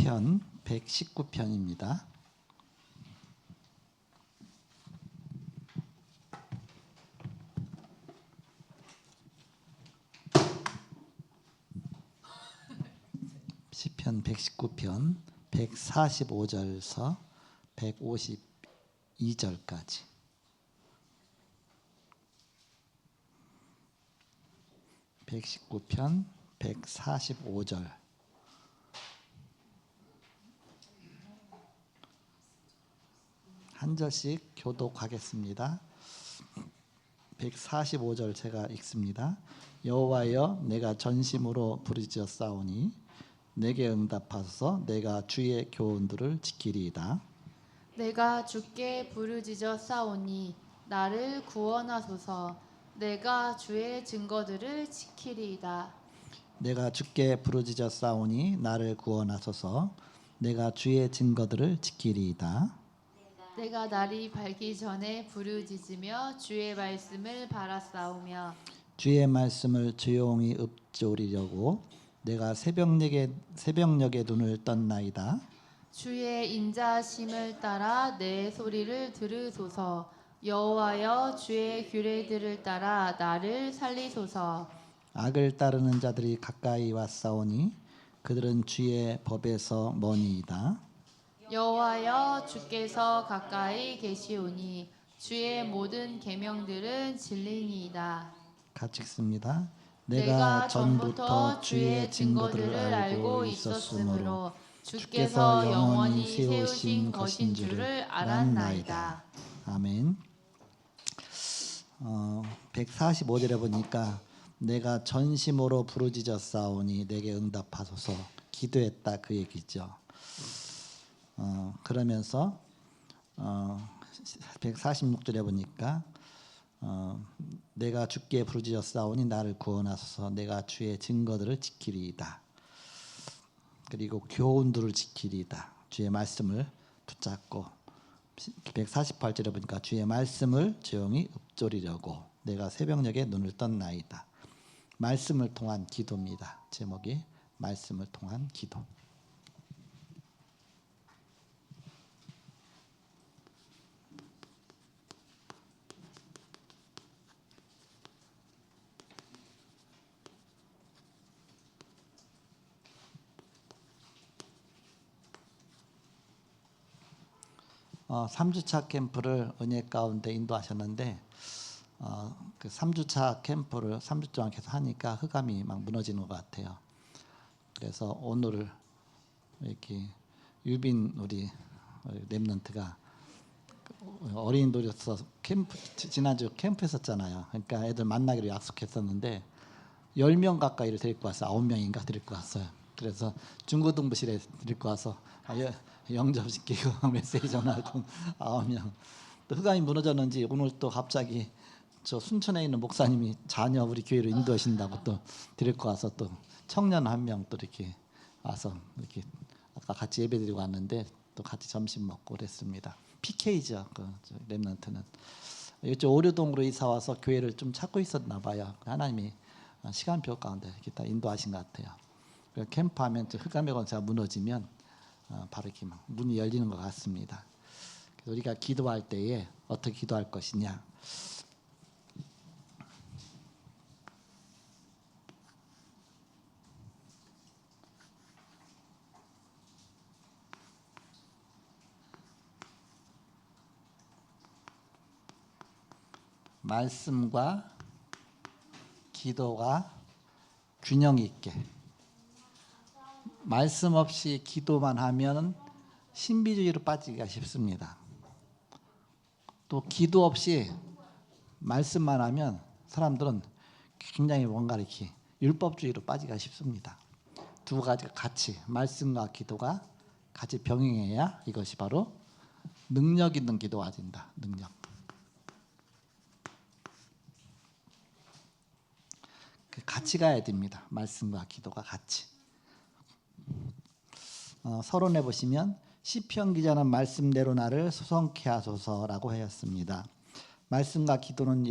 시편 119편입니다. 시편 119편 145절에서 152절까지. (119편) 145절. 한 절씩 교독하겠습니다. 145절 제가 읽습니다. 여호와여, 내가 전심으로 부르짖었사오니 내게 응답하소서. 내가 주의 교훈들을 지키리이다. 내가 주께 부르짖었사오니 나를 구원하소서. 내가 주의 증거들을 지키리이다. 내가 주께 부르짖었사오니 나를 구원하소서. 내가 주의 증거들을 지키리이다. 내가 날이 밝기 전에 부르짖으며 주의 말씀을 바라싸우며 주의 말씀을 조용히 읊조리려고 내가 새벽녘에 눈을 떴나이다. 주의 인자심을 따라 내 소리를 들으소서. 여호와여, 주의 규례들을 따라 나를 살리소서. 악을 따르는 자들이 가까이 왔사오니 그들은 주의 법에서 머니이다. 여호와여, 주께서 가까이 계시오니 주의 모든 계명들은 진리니이다. 같이 읽습니다. 내가 전부터 주의 증거들을 알고 있었으므로 주께서 영원히 세우신 것인 줄을 알았나이다. 아멘. 145절에 보니까 내가 전심으로 부르짖었사오니 내게 응답하소서, 기도했다, 그 얘기죠. 그러면서 146절에 보니까 내가 주께 부르짖었사오니 나를 구원하소서. 내가 주의 증거들을 지키리이다. 그리고 교훈들을 지키리이다. 주의 말씀을 붙잡고. 148절에 보니까 주의 말씀을 조용히 읊조리려고 내가 새벽녘에 눈을 떴나이다. 말씀을 통한 기도입니다. 제목이 말씀을 통한 기도. 어, 3주차 캠프를 은혜 가운데 인도하셨는데 그 3주차 캠프를 3주 동안 계속 하니까 흑암이 막 무너지는 것 같아요. 그래서 오늘 이렇게 유빈 우리 랩런트가 어린이들에서 캠프, 지난주 캠프 했었잖아요. 그러니까 애들 만나기로 약속했었는데 10명 가까이를 데리고 왔어요. 9명인가 데리고 왔어요. 그래서 중고등부실에 데리고 와서 영접시키고 메시지 전하고 9명. 또 흑암이 무너졌는지 오늘 또 갑자기 저 순천에 있는 목사님이 자녀 우리 교회로 인도하신다고 또 데리고 와서 또 청년 한 명 또 이렇게 와서 이렇게 아까 같이 예배드리고 왔는데 또 같이 점심 먹고 그랬습니다. PK죠. 그 랩런트는 이쪽 오류동으로 이사 와서 교회를 좀 찾고 있었나 봐요. 하나님이 시간표 가운데 이렇게 다 인도하신 것 같아요. 캠프하면 흑암의 권세가 무너지면 바로 이렇게 막 문이 열리는 것 같습니다. 그래서 우리가 기도할 때에 어떻게 기도할 것이냐. 말씀과 기도가 균형 있게. 말씀 없이 기도만 하면 신비주의로 빠지기가 쉽습니다. 또 기도 없이 말씀만 하면 사람들은 굉장히 뭔가 이렇게 율법주의로 빠지기가 쉽습니다. 두 가지가 같이, 말씀과 기도가 같이 병행해야 이것이 바로 능력 있는 기도가 된다. 능력. 같이 가야 됩니다. 말씀과 기도가 같이. 서론에 보시면 시편 기자는 말씀대로 나를 소성케 하소서라고 하였습니다. 말씀과 기도는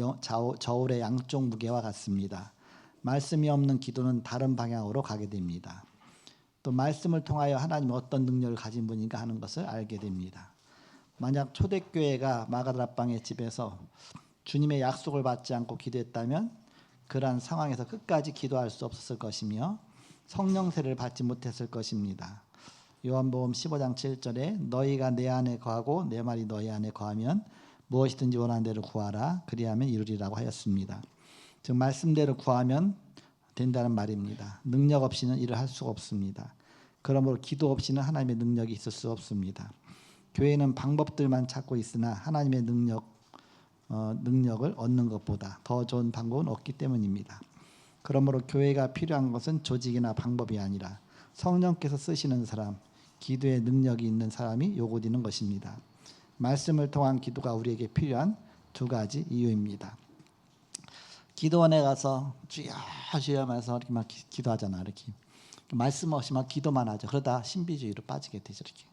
저울의 양쪽 무게와 같습니다. 말씀이 없는 기도는 다른 방향으로 가게 됩니다. 또 말씀을 통하여 하나님이 어떤 능력을 가진 분인가 하는 것을 알게 됩니다. 만약 초대교회가 마가다락방의 집에서 주님의 약속을 받지 않고 기도했다면 그러한 상황에서 끝까지 기도할 수 없었을 것이며 성령 세례를 받지 못했을 것입니다. 요한복음 15장 7절에 너희가 내 안에 거하고 내 말이 너희 안에 거하면 무엇이든지 원하는 대로 구하라 그리하면 이루리라고 하였습니다. 즉 말씀대로 구하면 된다는 말입니다. 능력 없이는 일을 할 수가 없습니다. 그러므로 기도 없이는 하나님의 능력이 있을 수 없습니다. 교회는 방법들만 찾고 있으나 하나님의 능력을 얻는 것보다 더 좋은 방법은 없기 때문입니다. 그러므로 교회가 필요한 것은 조직이나 방법이 아니라 성령께서 쓰시는 사람, 기도의 능력이 있는 사람이 요구되는 것입니다. 말씀을 통한 기도가 우리에게 필요한 두 가지 이유입니다. 기도원에 가서 주여 주여 하면서 이렇게 막 기도하잖아. 이렇게 말씀 없이 막 기도만 하죠. 그러다 신비주의로 빠지게 되죠. 이렇게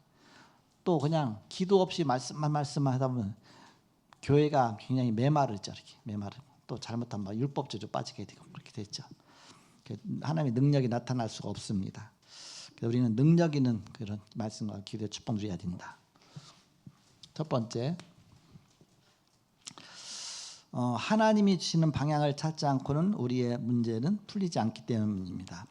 또 그냥 기도 없이 말씀만 하다 보면 교회가 굉장히 메마르죠. 이렇게 메마르. 또 잘못하면 막 율법주의로 빠지게 되고 그렇게 됐죠. 하나님의 능력이 나타날 수가 없습니다. 그래서 우리는 능력 있는 그런 말씀과 기도에 축복 누려야 된다. 첫 번째, 하나님이 주시는 방향을 찾지 않고는 우리의 문제는 풀리지 않기 때문입니다.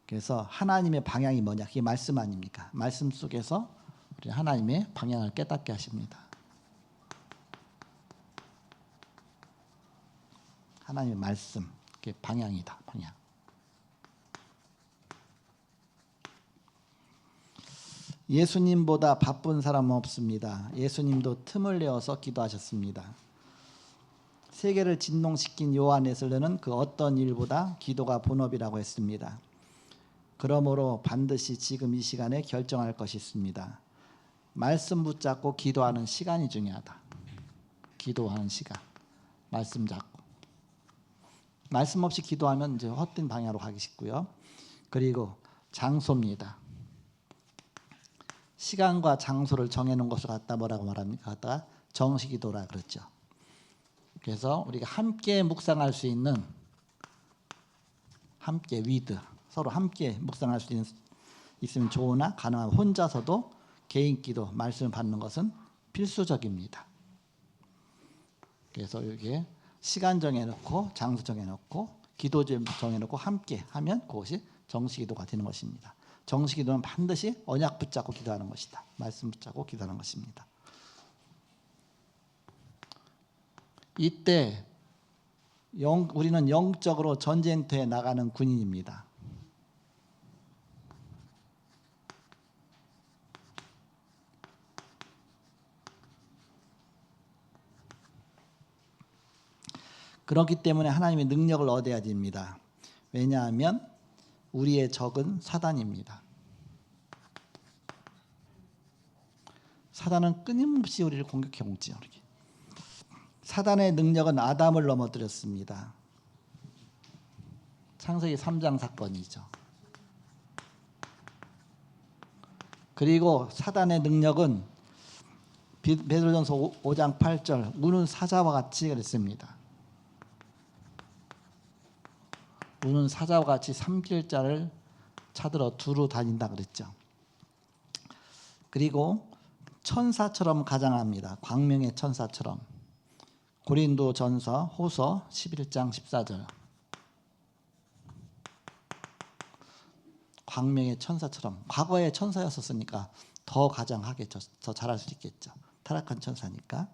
그래서 하나님의 방향이 뭐냐? 그게 말씀 아닙니까? 말씀 속에서 우리 하나님의 방향을 깨닫게 하십니다. 하나님의 말씀, 그게 방향이다. 방향. 예수님보다 바쁜 사람은 없습니다. 예수님도 틈을 내어서 기도하셨습니다. 세계를 진동시킨 요한 웨슬레는 그 어떤 일보다 기도가 본업이라고 했습니다. 그러므로 반드시 지금 이 시간에 결정할 것이 있습니다. 말씀 붙잡고 기도하는 시간이 중요하다. 기도하는 시간, 말씀 잡고. 말씀 없이 기도하면 이제 헛된 방향으로 가기 쉽고요. 그리고 장소입니다. 시간과 장소를 정해놓은 것을 갖다 뭐라고 말합니까? 갖다가 정식기도라 그랬죠. 그래서 우리가 함께 묵상할 수 있는, 함께 위드, 서로 함께 묵상할 수 있으면 좋으나 가능하면 혼자서도 개인기도 말씀을 받는 것은 필수적입니다. 그래서 이게 시간 정해놓고 장소 정해놓고 기도 정해놓고 함께 하면 그것이 정식기도가 되는 것입니다. 정식기도는 반드시 언약 붙잡고 기도하는 것이다. 말씀 붙잡고 기도하는 것입니다. 이때 우리는 영적으로 전쟁터에 나가는 군인입니다. 그렇기 때문에 하나님의 능력을 얻어야 됩니다. 왜냐하면 우리의 적은 사단입니다. 사단은 끊임없이 우리를 공격해 오지요. 사단의 능력은 아담을 넘어뜨렸습니다. 창세기 3장 사건이죠. 그리고 사단의 능력은 베드로전서 5장 8절 우는 사자와 같이 그랬습니다. 우는 사자와 같이 삼킬자를 찾으러 두루 다닌다 그랬죠. 그리고 천사처럼 가장합니다. 광명의 천사처럼. 고린도전서 호서 11장 14절. 광명의 천사처럼. 과거에 천사였었으니까 더 가장하겠죠. 더 잘할 수 있겠죠. 타락한 천사니까.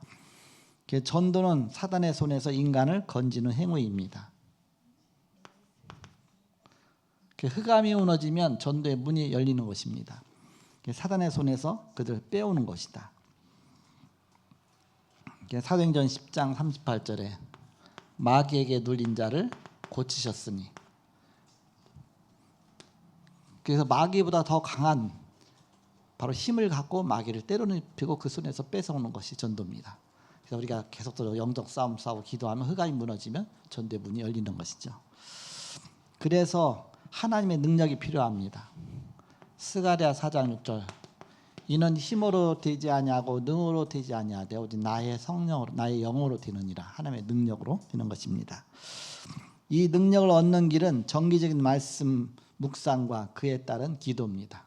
전도는 사단의 손에서 인간을 건지는 행위입니다. 흑암이 무너지면 전도의 문이 열리는 것입니다. 사단의 손에서 그들을 빼오는 것이다. 사도행전 10장 38절에 마귀에게 눌린 자를 고치셨으니, 그래서 마귀보다 더 강한 바로 힘을 갖고 마귀를 때려눕히고 그 손에서 뺏어오는 것이 전도입니다. 그래서 우리가 계속적으로 영적 싸움 싸우고 기도하면 흑암이 무너지면 전도의 문이 열리는 것이죠. 그래서 하나님의 능력이 필요합니다. 스가랴 4장 6절 이는 힘으로 되지 아니하고 능으로 되지 아니하되 오직 나의 성령으로 나의 영으로 되느니라. 하나님의 능력으로 되는 것입니다. 이 능력을 얻는 길은 정기적인 말씀 묵상과 그에 따른 기도입니다.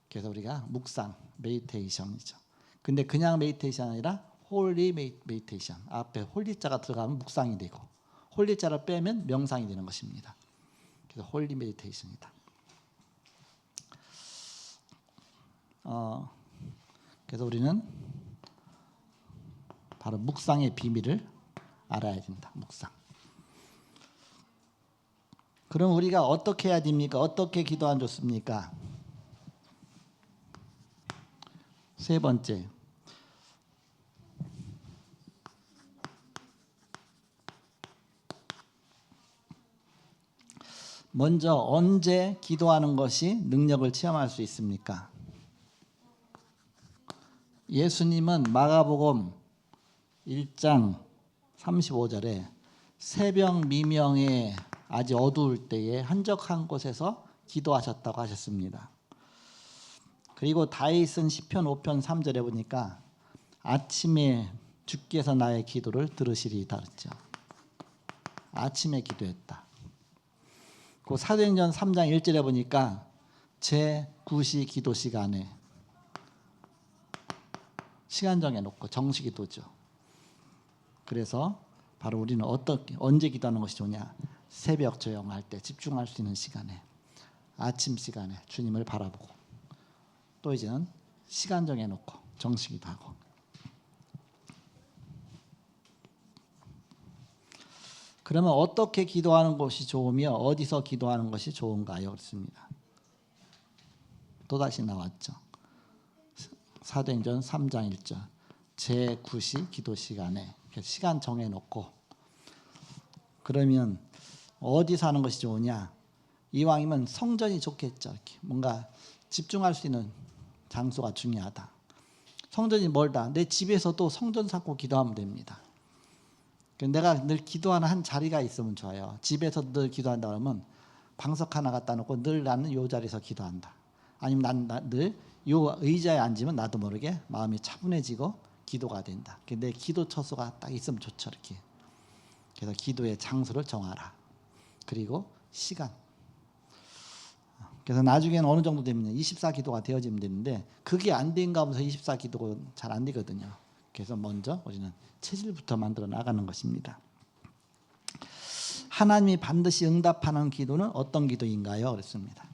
그래서 우리가 묵상, 메디테이션이죠. 근데 그냥 메디테이션이 아니라 홀리 메디테이션. 앞에 홀리자가 들어가면 묵상이 되고 홀리자를 빼면 명상이 되는 것입니다. 그래서 홀리 메디테이션이다. 그래서 우리는 바로 묵상의 비밀을 알아야 된다. 묵상. 그럼 우리가 어떻게 해야 됩니까? 어떻게 기도하면 좋습니까? 세 번째, 먼저 언제 기도하는 것이 능력을 체험할 수 있습니까? 예수님은 마가복음 1장 35절에 새벽 미명에 아직 어두울 때에 한적한 곳에서 기도하셨다고 하셨습니다. 그리고 다윗은 시편 5편 3절에 보니까 아침에 주께서 나의 기도를 들으시리이다 그랬죠. 아침에 기도했다. 그 사도행전 3장 1절에 보니까 제9시 기도 시간에 시간 정해놓고 정시기도죠. 그래서 바로 우리는 어떻게 언제 기도하는 것이 좋냐? 새벽 조용할 때 집중할 수 있는 시간에 아침 시간에 주님을 바라보고 또 이제는 시간 정해놓고 정시기도하고 그러면 어떻게 기도하는 것이 좋으며 어디서 기도하는 것이 좋은가요? 그렇습니다. 또다시 나왔죠. 사도행전 3장 1절 제9시 기도 시간에 시간 정해놓고 그러면 어디서 하는 것이 좋으냐? 이왕이면 성전이 좋겠죠. 이렇게 뭔가 집중할 수 있는 장소가 중요하다. 성전이 멀다. 내 집에서도 성전 삼고 기도하면 됩니다. 내가 늘 기도하는 한 자리가 있으면 좋아요. 집에서 늘 기도한다 그러면 방석 하나 갖다 놓고 늘 나는 이 자리에서 기도한다. 아니면 난 늘 이 의자에 앉으면 나도 모르게 마음이 차분해지고 기도가 된다. 내 기도 처소가 딱 있으면 좋죠. 이렇게. 그래서 기도의 장소를 정하라. 그리고 시간. 그래서 나중에는 어느 정도 되면 24기도가 되어지면 되는데 그게 안 된가 하면서 24기도가 잘 안 되거든요. 그래서 먼저 우리는 체질부터 만들어 나가는 것입니다. 하나님이 반드시 응답하는 기도는 어떤 기도인가요? 그렇습니다.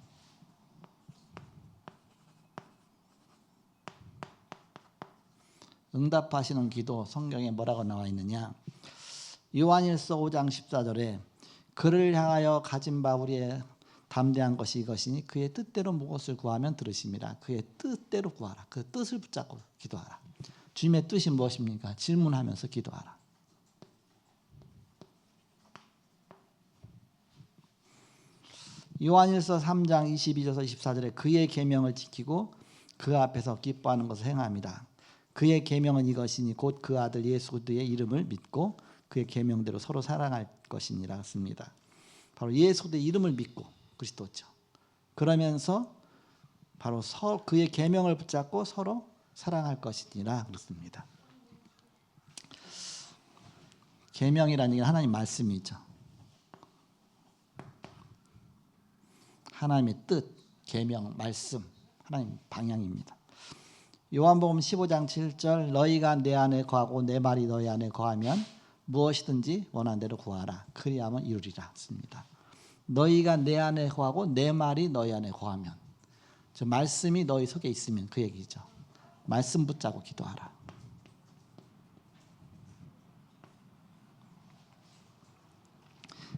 응답하시는 기도 성경에 뭐라고 나와 있느냐? 요한일서 5장 14절에 그를 향하여 가진 바 우리의 담대한 것이 이것이니 그의 뜻대로 무엇을 구하면 들으심이라. 그의 뜻대로 구하라. 그 뜻을 붙잡고 기도하라. 주님의 뜻이 무엇입니까? 질문하면서 기도하라. 요한일서 3장 22절에서 24절에 그의 계명을 지키고 그 앞에서 기뻐하는 것을 행합니다. 그의 계명은 이것이니 곧 그 아들 예수 그리스도의 이름을 믿고 그의 계명대로 서로 사랑할 것이니라 씁니다. 바로 예수 그리스도의 이름을 믿고 그리스도죠. 그러면서 바로 그의 계명을 붙잡고 서로 사랑할 것이니라 그렇습니다. 계명이라는 게 하나님 말씀이죠. 하나님의 뜻, 계명, 말씀, 하나님 방향입니다. 요한복음 15장 7절 너희가 내 안에 거하고 내 말이 너희 안에 거하면 무엇이든지 원하는 대로 구하라. 그리하면 이루리라 씁니다. 너희가 내 안에 거하고 내 말이 너희 안에 거하면 저 말씀이 너희 속에 있으면 그 얘기죠. 말씀 붙잡고 기도하라.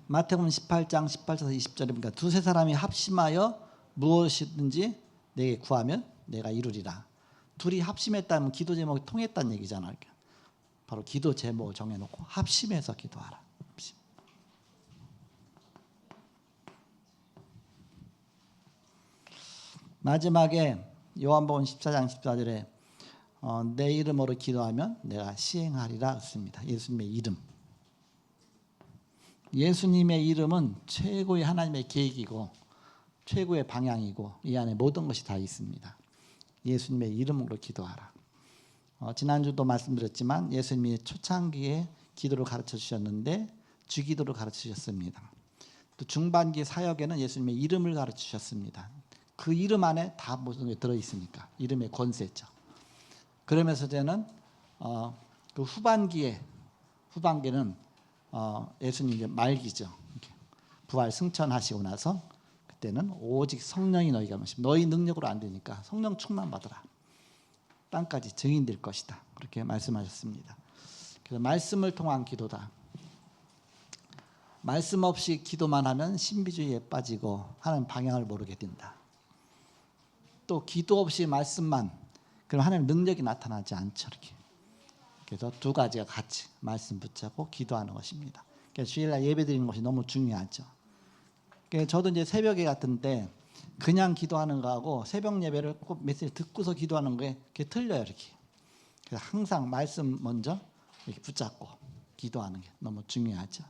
마태복음 18장 18절에서 20절에 보니까 두세 사람이 합심하여 무엇이든지 내게 구하면 내가 이루리라. 둘이 합심했다면 기도 제목이 통했다는 얘기잖아요. 바로 기도 제목을 정해놓고 합심해서 기도하라. 합심. 마지막에 요한복음 14장 14절에 내 이름으로 기도하면 내가 시행하리라 했습니다. 예수님의 이름. 예수님의 이름은 최고의 하나님의 계획이고 최고의 방향이고 이 안에 모든 것이 다 있습니다. 예수님의 이름으로 기도하라. 지난주도 말씀드렸지만 예수님이 초창기에 기도를 가르쳐 주셨는데 주기도를 가르쳐 주셨습니다. 또 중반기 사역에는 예수님의 이름을 가르치셨습니다. 그 이름 안에 다 모든 게 들어 있으니까 이름의 권세죠. 그러면서 저는 그 후반기는 예수님 이제 말기죠. 이렇게 부활 승천하시고 나서 그때는 오직 성령이 너희가 마시면 너희 능력으로 안 되니까 성령 충만 받으라. 땅까지 증인될 것이다. 그렇게 말씀하셨습니다. 그래서 말씀을 통한 기도다. 말씀 없이 기도만 하면 신비주의에 빠지고 하나님 방향을 모르게 된다. 또 기도 없이 말씀만 그럼 하나님 능력이 나타나지 않죠. 이렇게. 그래서 두 가지가 같이 말씀 붙잡고 기도하는 것입니다. 그래서 주일날 예배드리는 것이 너무 중요하죠. 그래서 저도 이제 새벽에 같은데 그냥 기도하는 거하고 새벽 예배를 꼭 메시지 듣고서 기도하는 거에 그게 틀려요. 이렇게. 그래서 항상 말씀 먼저 이렇게 붙잡고 기도하는 게 너무 중요하죠.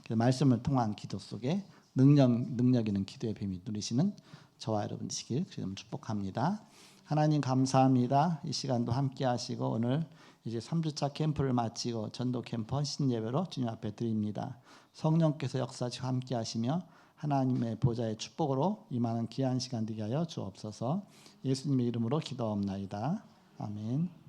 그래서 말씀을 통한 기도 속에 능력 있는 기도의 비밀 누리시는 저와 여러분 되시길 주님 축복합니다. 하나님 감사합니다. 이 시간도 함께 하시고 오늘 이제 3주차 캠프를 마치고 전도 캠프 헌신 예배로 주님 앞에 드립니다. 성령께서 역사하시고 함께 하시며 하나님의 보좌의 축복으로 임하는 귀한 시간 되게 하여 주옵소서. 예수님의 이름으로 기도하옵나이다. 아멘.